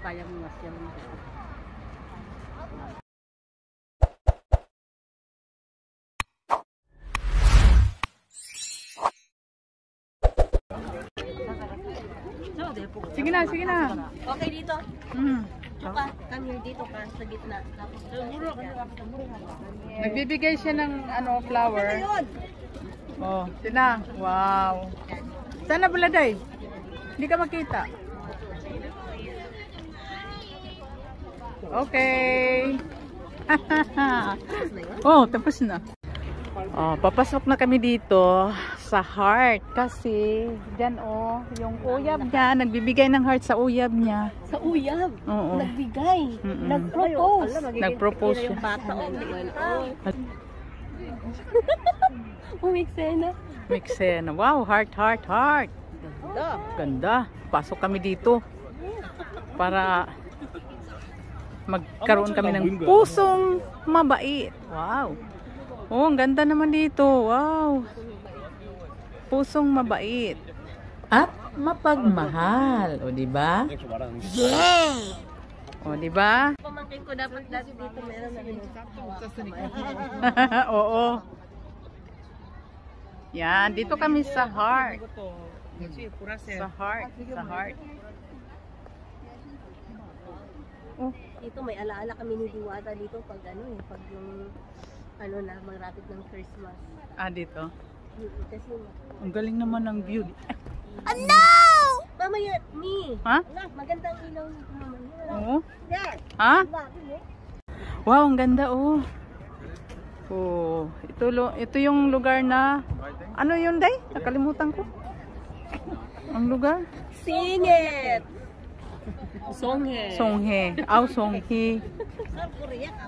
kaya mo mas yan. Sige na, sige na. Okay dito. Tsaka kami dito ka sa gitna. Tapos Nagbibigay siya ng ano, flower. Oh, sina. Wow. Sana buladay. Hindi ka makita. Okay. Oh, tapos na. Oh, papasok na kami dito sa heart kasi diyan oh, yung uyab niya, nagbibigay ng heart sa uyab niya. sa uyab. Oo. Nagbigay. Nag-propose. Nag-propose siya. Yung bata Umiksena. Mixena. Wow, heart, heart, heart. Ganda. Ganda. Pasok kami dito para magkaroon kami ng pusong mabait. Wow. Oh, ang ganda naman dito. Wow. Pusong mabait at mapagmahal. O, di ba? Yeah! O, di ba? Pamangkin ko dapat dati dito meron na rin. Oo. Yan, dito kami sa heart. Sa heart, sa heart. Oh, Dito may alaala kami ni Diwata dito pag ano eh, pag yung ano na, magrapit ng Christmas. dito. Kasi Ang galing naman ng view. no! Mamaya, me. Ha? Magandang ilaw nito mamaya. Oo. Yes! Ha? Bakit eh? Wow, ang ganda oh. Oh, ito yung lugar na ano yun, Day? Nakalimutan ko. Ang lugar? Sing it! Songhe. Songhe. Aw, Songhe. Sa Korea ka.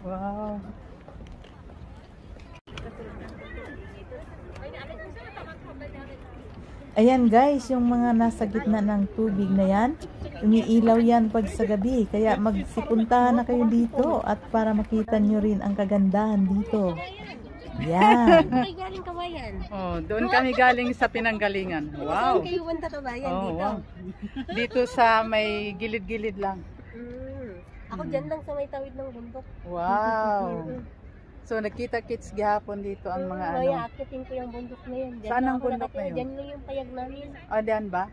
Wow. Ayan guys, yung mga nasa gitna ng tubig na yan, umiilaw yan pag sa gabi. Kaya magpupuntahan na kayo dito at para makita nyo rin ang kagandahan dito. Yan. Ay, galing kawayan. Oh, doon kami galing sa pinanggalingan. Wow. Saan kayo punta kawayan Oh, dito? wow. Dito sa may gilid-gilid lang. Ako dyan lang sa may tawid ng bundok. Wow. So nakita-kits gihapon dito ang mga ano. Kaya akitin ko yung bundok na yan. Dyan Saan lang ang ako bundok nakatira. na yun? Dyan lang yung payag namin. Diyan ba?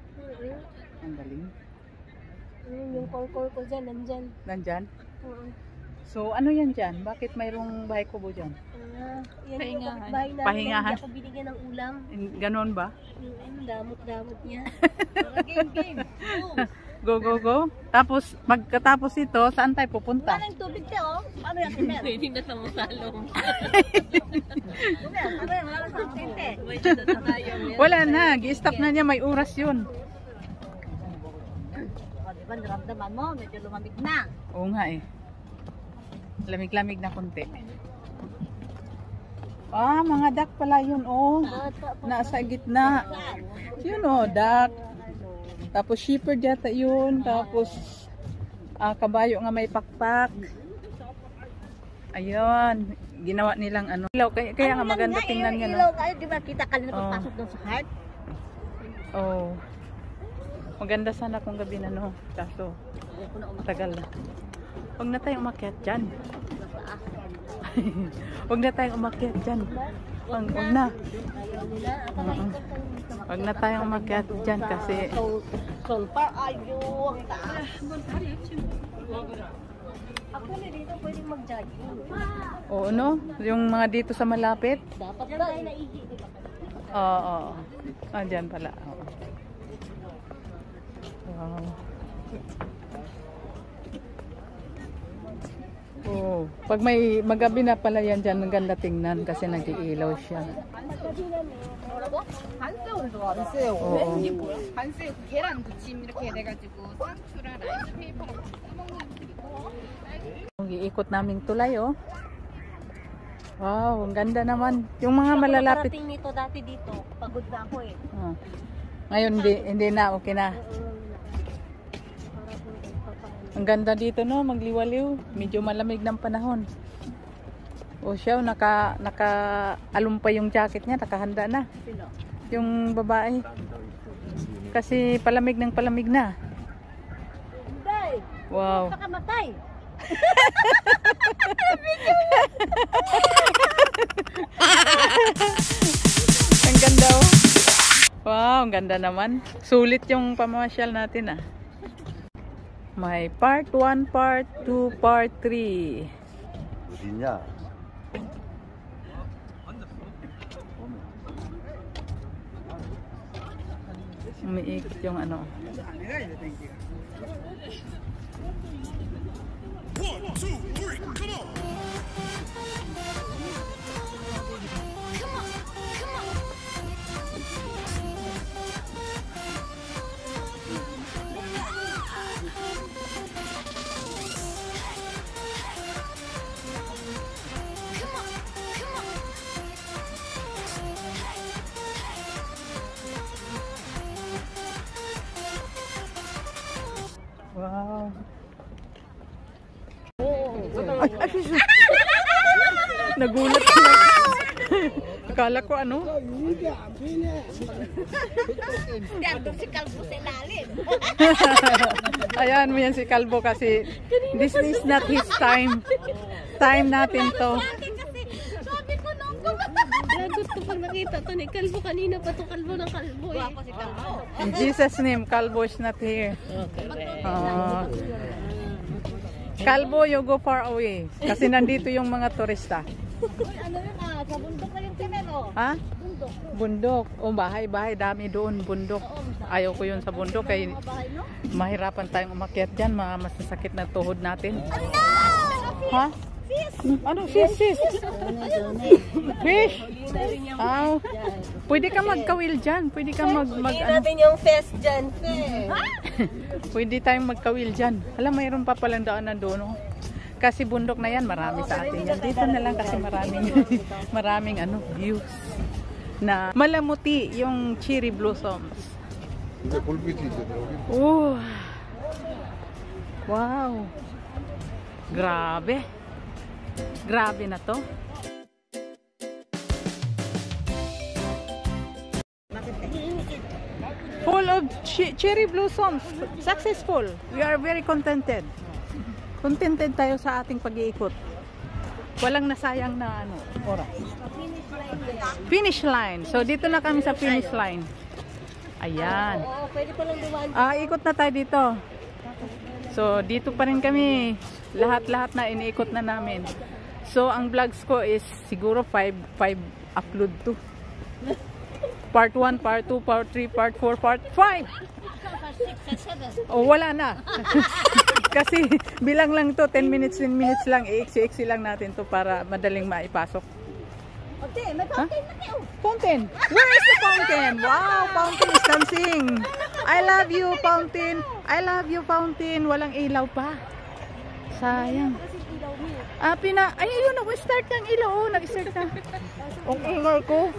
Ang galing. Yung core ko dyan, nandyan. Nandyan? So ano yan dyan? Bakit mayroong bahay kubo dyan? Yan yung Pahingahan. kapitbahay namin. Pahingahan. Hindi ako binigyan ng ulam. Ganon ba? Damot-damot niya. Game. Go, go, go. Tapos, magkatapos ito, saan tayo pupunta? Parang tubig ka, oh. Paano yan, Timer? Pwede na sa musalong. Wala na, gi-stop na niya, may oras yun. Diba, naramdaman mo, medyo lumamig na. Oo nga eh. Lamig-lamig na konti. Mga duck pala yun, oh. Nasa gitna. Yun, oh, duck. Tapos shepherd yata yun. Tapos kabayo nga may pakpak. Ayun. Ginawa nilang ano. Ilaw. Kaya nga maganda tingnan nga. Ilaw kayo, di ba kita kanina pagpasok doon sa heart? Oh. Maganda sana kung gabi na no. Kaso, matagal na. Huwag na tayong umakyat dyan. Huwag na tayong umakyat dyan. Huwag na. Huwag na tayong umakyat dyan kasi Solpar, ayo, ang taas. Ako na dito pwedeng mag-jogging. oo no? Yung mga dito sa malapit. Dapat na tayo naihi. Oo. Dyan pala. Oo. Wow. Oh, pag may magabi na pala yan dyan, ang ganda tingnan kasi nag-iilaw siya. Oo. 반새우 계란 무침 이렇게 해가지고 상추랑 라이스 페이퍼랑 먹는 것들이 있고. Iikot naming tulay, oh. Wow, ang ganda naman. Yung mga malalapit. Nakarating nito dati dito. Pagod na ako eh. Oh. Ngayon, hindi na, okay na. Ang ganda dito, no? Magliwaliw. Medyo malamig ng panahon. O siya, naka-alumpay yung jacket niya. Nakahanda na. Yung babae. Kasi palamig ng palamig na. Wow. Nakamatay. Ang ganda, oh. Wow, ang ganda naman. Sulit yung pamamasyal natin, ah. May part 1, part 2, part 3. 어디냐? Umiikot yung ano. Wow. Nagulat ko na. Akala ko ano? Nandun si Kalbo sa ilalim. Ayan mo yan si Kalbo kasi this is not his time. Time natin to. Sabi ko nung gusto ko nakita to ni Kalbo. Kanina pa to Kalbo ng Kalbo eh. Ako si Kalbo. In Jesus' name, Kalbo is not here. Kalbo, you go far away. Kasi nandito yung mga turista. Ano yun sa bundok na yung tinero. Ha? Bundok. O bahay-bahay. Dami doon. Bundok. Ayaw ko yun sa bundok. Kaya mahirapan tayong umakyat dyan. Masasakit na tuhod natin. Ha? Ano? Fish? Fish? Oh. Pwede ka magkawil dyan. Pwede ka ano? natin yung fest dyan. Pwede tayong magkawil dyan. Alam, mayroon pa palang daanan doon. Oh. Kasi bundok na yan, marami sa atin yan. Dito na lang kasi maraming views. Na malamuti yung cherry blossoms. 근데 골빛이 이제 여기 Oh. Wow. Grabe. Grabe na to. Full of cherry blossoms. Successful. We are very contented. Contented tayo sa ating pag-iikot. Walang nasayang na oras. Finish line. So dito na kami sa finish line. Ayan. Oo, pwede pa lang dumaan. Ikot na tayo dito. So dito pa rin kami. Lahat-lahat na iniikot na namin. So ang vlogs ko is siguro 5 upload to. Part 1, part 2, part 3, part 4, part 5. Oh, wala na. Kasi bilang lang to, 10 minutes lang, i-eksi lang natin to para madaling maipasok. Okay, may fountain na kayo. Fountain! Where is the fountain? Wow, fountain is dancing. I love you, fountain. I love you, fountain. Walang ilaw pa. Sayang. Ay, ayun, nag-start ng ilaw. Oh, nag-start na. Ang ingay ko.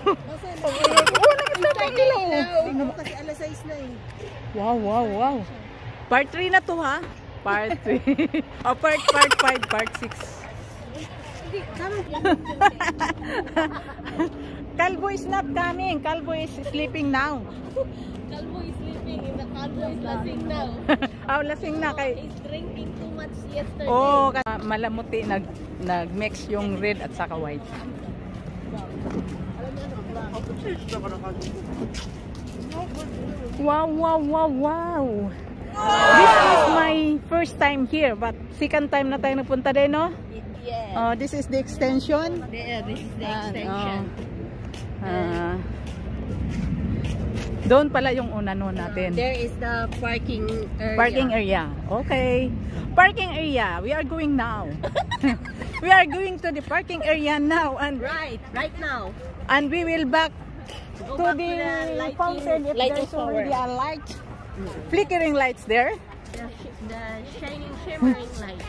Nag-start ng ilaw. Tingnan mo kasi alas 6 na eh. Wow. Part 3 na to, ha? Part 3. O, part 5, part 6. Kalbo is not coming. Kalbo is sleeping now. Kalbo is sleeping and the Kalbo is lasing now. Lasing na kay. He's drinking too much yesterday. Oh, malamuti nag-mix yung red at saka white. Wow. This is my first time here, but second time na tayo nagpunta din, no? Yeah. This is the extension. Yeah, this is the extension. Doon pala yung unano natin. There is the parking area. Parking area. Okay. Parking area. We are going now. We are going to the parking area now, and Right now. and we will back Go to back the lighting- fountain if lighting there's already tower. a light. Flickering lights there. The shining, shimmering light.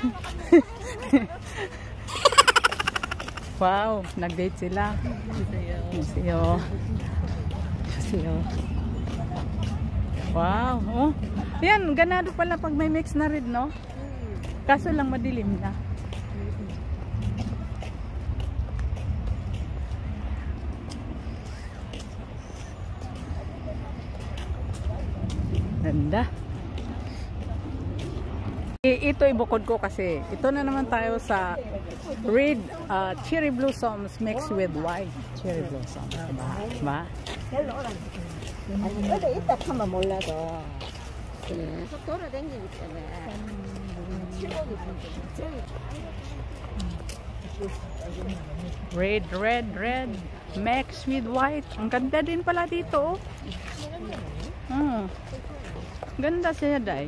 Wow, nag-date sila. Siyo. Siyo. Wow. Oh. Yan, ganado pala pag may mix na red, no? Kaso lang madilim na. Ganda. Ito ibukod ko kasi ito na naman tayo sa red cherry blossoms mixed with white cherry blossoms, diba? Red mixed with white. Ang ganda din pala dito, oh. Ganda siya, day.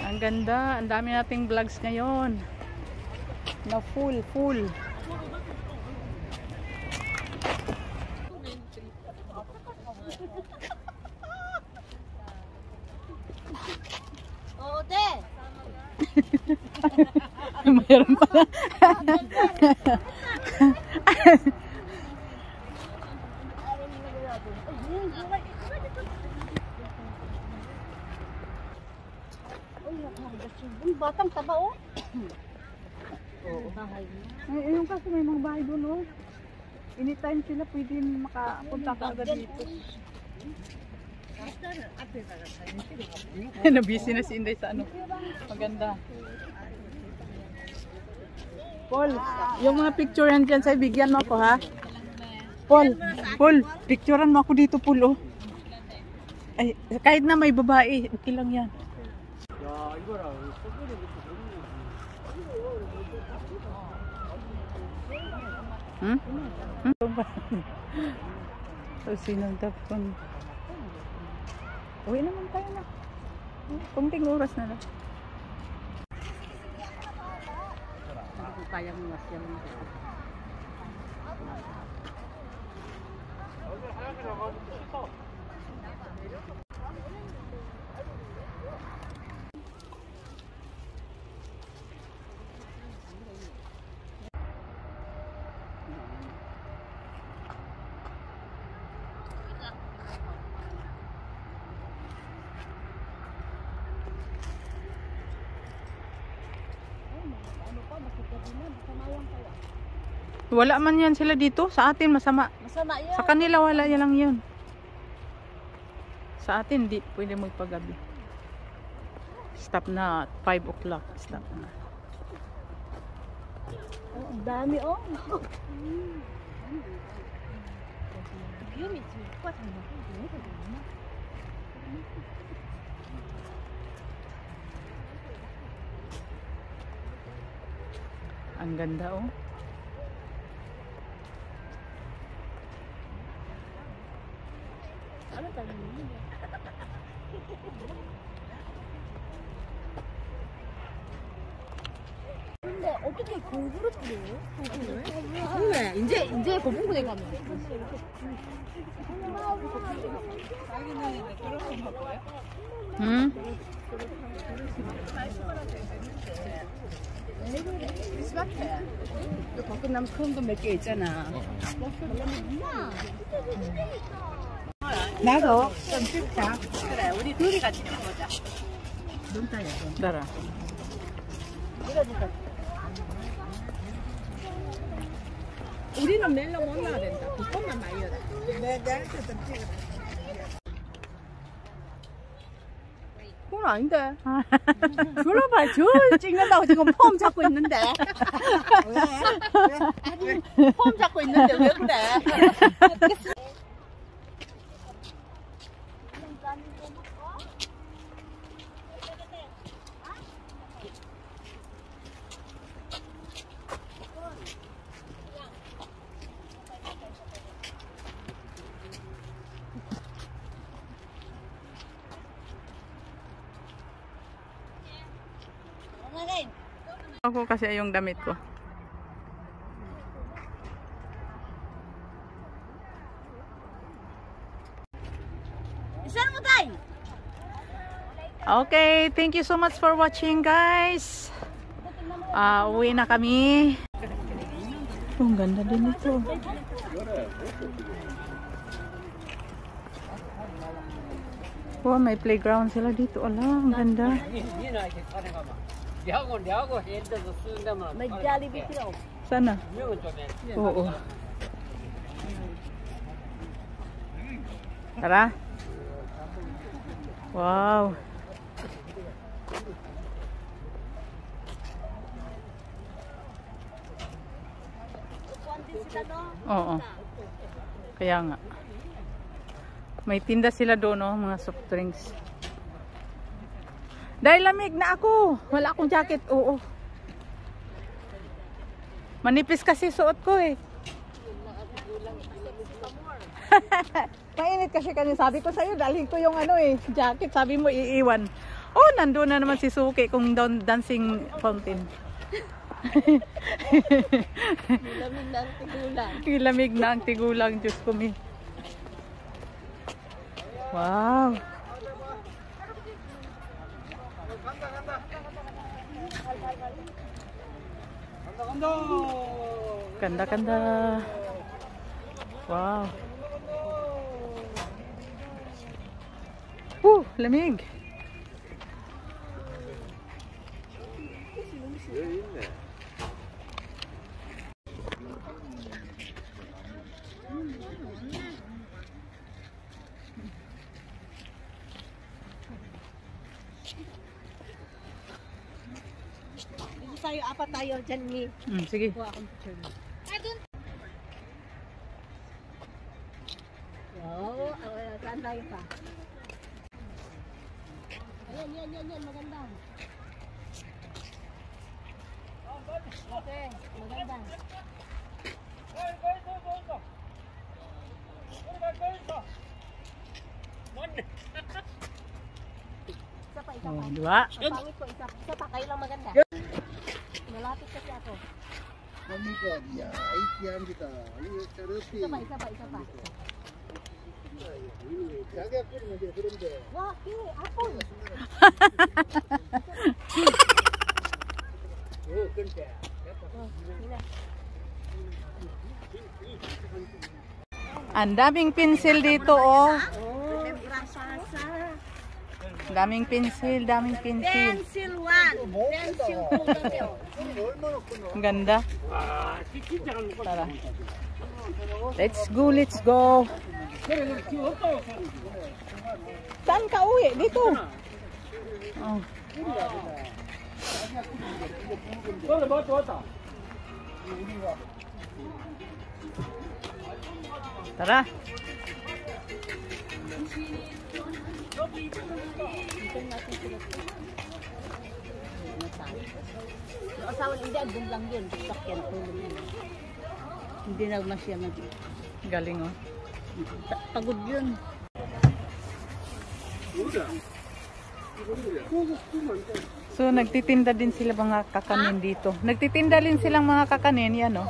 Ang ganda, ang dami nating vlogs ngayon na full. Ote! Mayroon pala. Batang taba, oh. Ay, yung kasi may mga bahay doon, oh. Anytime sila pwede makapunta ka agad dito. Nabisi na si Inday sa ano. Maganda. Paul, yung mga picturean dyan sa'yo, bigyan mo ako, ha? Paul, picturean mo ako dito, Paul, oh. Ay, kahit na may babae, okay lang yan. So, sinong tapon? Uwi naman tayo na. Kunting oras na lang. Hindi ko kayang masyang. Wala man yan sila dito. Sa atin masama. Masama yan. Sa kanila wala yan lang yun. Sa atin di pwede magpagabi. Stop na 5 o'clock. Stop na. Oh, ang dami, oh. Ang ganda, oh. Ano tayo niya? 근데 어떻게 골고루 뿌려요? 그래, 이제 고분군에 가면. 또 가끔 남은 큰 거 몇 개 있잖아. 나도 좀 찍자. 그래, 우리 둘이 같이 찍어보자. 눈 따야 돼. 따라. 우리는 멜로 못 나야 된다. 그것만 말려라. 내가 좀 찍어. 그건 아닌데. 들어봐, 저 찍는다고 지금 폼 잡고 있는데. 왜? 폼 잡고 있는데 왜 그래? ko kasi yung damit ko. Okay, thank you so much for watching, guys. Uwi na kami. Oh, ang ganda din ito. Oh, may playground sila dito. Ala, ang ganda. May Jollibee sila. Sana? Oo. Tara. Wow. Oo. Kaya nga. May tinda sila doon, no? Mga soft drinks. Dahil lamig na ako. Wala akong jacket. Oo. Manipis kasi suot ko eh. Mainit kasi kanina. Sabi ko sa'yo, dalhin ko yung ano eh, jacket. Sabi mo iiwan. Oh, nandun na naman si Suki kung dancing fountain. Lamig na ang tigulang. Lamig na ang tigulang. Diyos ko mi. Wow. Ganda-ganda. Wow. Lamig. Tayo, apat tayo dyan ni. Sige. Kuha akong picture mo. Oo, saan tayo pa? Ayan, maganda. Okay, maganda. Isa pa. Dua. Pangit ko, isa pa, kayo lang maganda. Malapit kasi ako. Kami ka, ya, yan kita. Isa pa. Wah, ini apple. Ang daming pensil dito, oh. Daming pensil. Pencil 1, pencil 2. Ang ganda. Tara. Let's go. Saan ka uwi? Dito. Oh. Tara. Yung asawa hindi, agad lang yun. Sakyan, tulong yun. Hindi na masya mag... Galing, oh. Pagod yun. So, nagtitinda din sila mga kakanin dito. Nagtitinda din silang mga kakanin, yan, oh.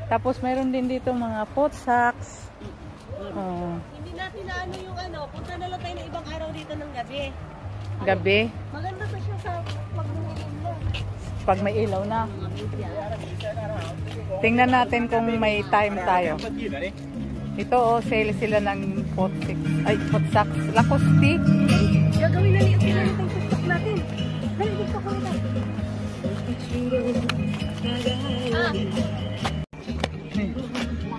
Tapos, mayroon din dito mga pot sacks. Oh. Hindi natin na ano yung ano, punta na lang tayo ng ibang araw dito ng gabi. Gabi, Maganda pa siya sa pagmumulong mo. pag may ilaw na. Tingnan natin kung may time tayo. Ito, oh, sale sila ng pot sacks. Lacoste. Gagawin na liit na itong TikTok natin. Dali, TikTok ko na.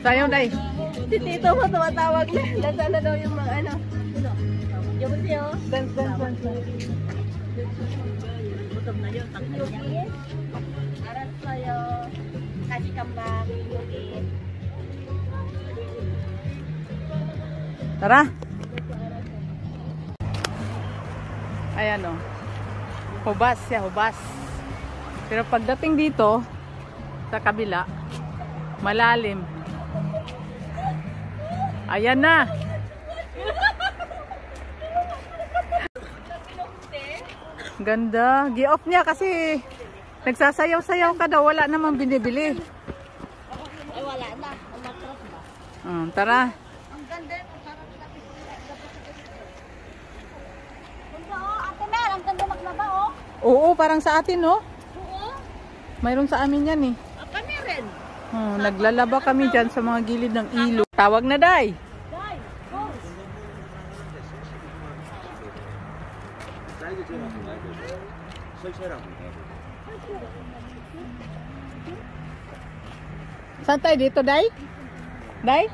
Sayo, day. Si Tito mo tumatawag na. Nasaan na daw yung mga ano. Yung siyo. Dance. Gutom na yun. Yuki. Aras sa'yo. Kasi kambang. Yuki. Tara. Ayan, oh. Hubas siya, hubas. Pero pagdating dito, sa kabila, malalim. Ayan na. Ganda. Gi-off niya kasi Nagsasayaw-sayaw ka daw, wala namang binibili. Ay, wala na. Ang matras ba? Tara. Ang ganda. Parang Ganda oh, Ate Mer, ang ganda maglaba oh. Oo, parang sa atin, no? Oo. Mayroon sa amin yan, eh. Kami rin. Naglalaba kami dyan sa mga gilid ng ilog. Tawag na, Day. Guys, go. Saan tayo? Dito, Day? Day?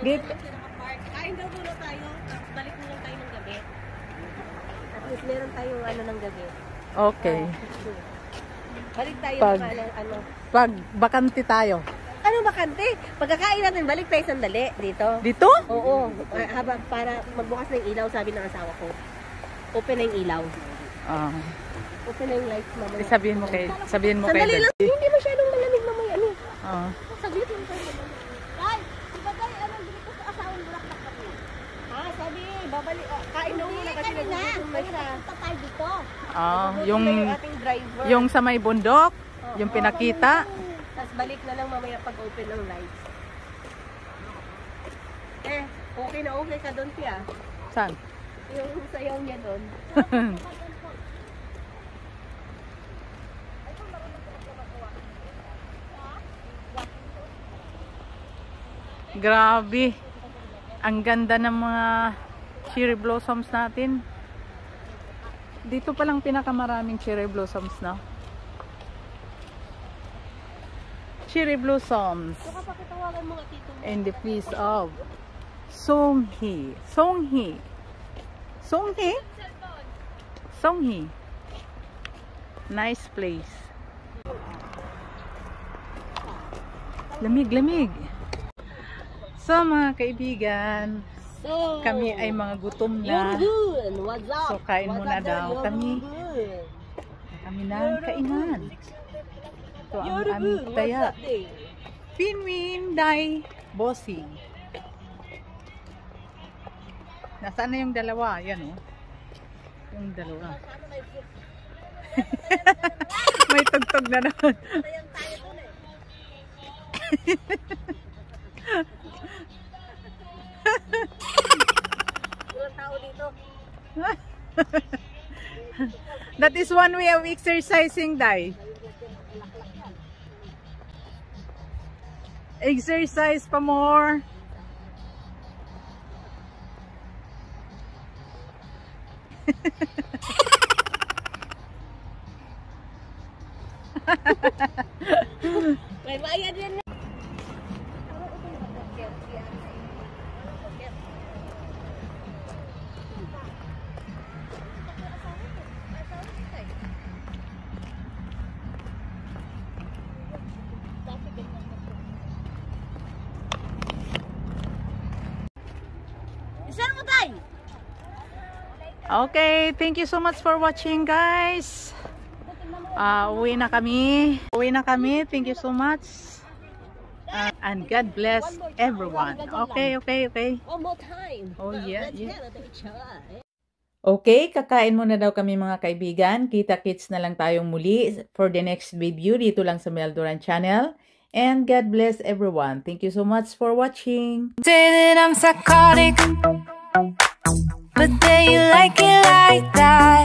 Dito. Kain daw muna tayo. Tapos balik muna tayo ng gabi. At least meron tayong ano ng gabi. Okay. Balik tayo Pag- ng ano. Pag bakante tayo. Ano bakante? Pagkakain natin, balik tayo sandali dito. Dito? Oo. Habang para magbukas na yung ilaw, sabi ng asawa ko. Open na yung ilaw. Ah. Open na yung lights mamaya. Sabihin mo kay Sandali lang. Daddy. Hindi masyadong malamig mamaya. Ano? Ah. Saglit lang tayo mamaya. Ay, diba tayo, anong dito sa asawang bulak-bulak kami? Sabi, babalik. Kain na muna kasi nagugutom na siya. Punta tayo dito. Yung ating driver. yung sa may bundok, yung pinakita. Tapos balik na lang mamaya pag open ng lights. Okay na okay ka doon siya. Saan? Yung sayaw niya doon. Grabe. Ang ganda ng mga cherry blossoms natin. Dito pa lang pinakamaraming cherry blossoms na. Cherry blossoms. So kapag kitawagan mo nga tito mo. In the place of Songhee. Songhee. Songhee? Songhee. Nice place. Lamig, lamig. So mga kaibigan, So, kami ay mga gutom na. Yurgun, what's up? So kain What's muna up daw there, kami. Yurgun? Kami na ang kainan. Ito ang Yurgun, aming what's taya. up there? Pinwin Day Bossing. Nasaan na yung dalawa? Yan oh. Yung dalawa. May tugtog na naman. Walang tao dito. That is one way of exercising, Day. Exercise pa more. May bayad yan. Saan mo tayo? Okay, thank you so much for watching, guys. Uwi na kami. Uwi na kami. Thank you so much. And God bless everyone. Okay, okay, okay. One more time. Oh, yeah, Let's yeah. get at each other. Okay, kakain muna daw kami mga kaibigan. Kita-kits na lang tayong muli for the next video dito lang sa Mel Duran channel. And God bless everyone. Thank you so much for watching. Say that I'm psychotic, but then you like it like that.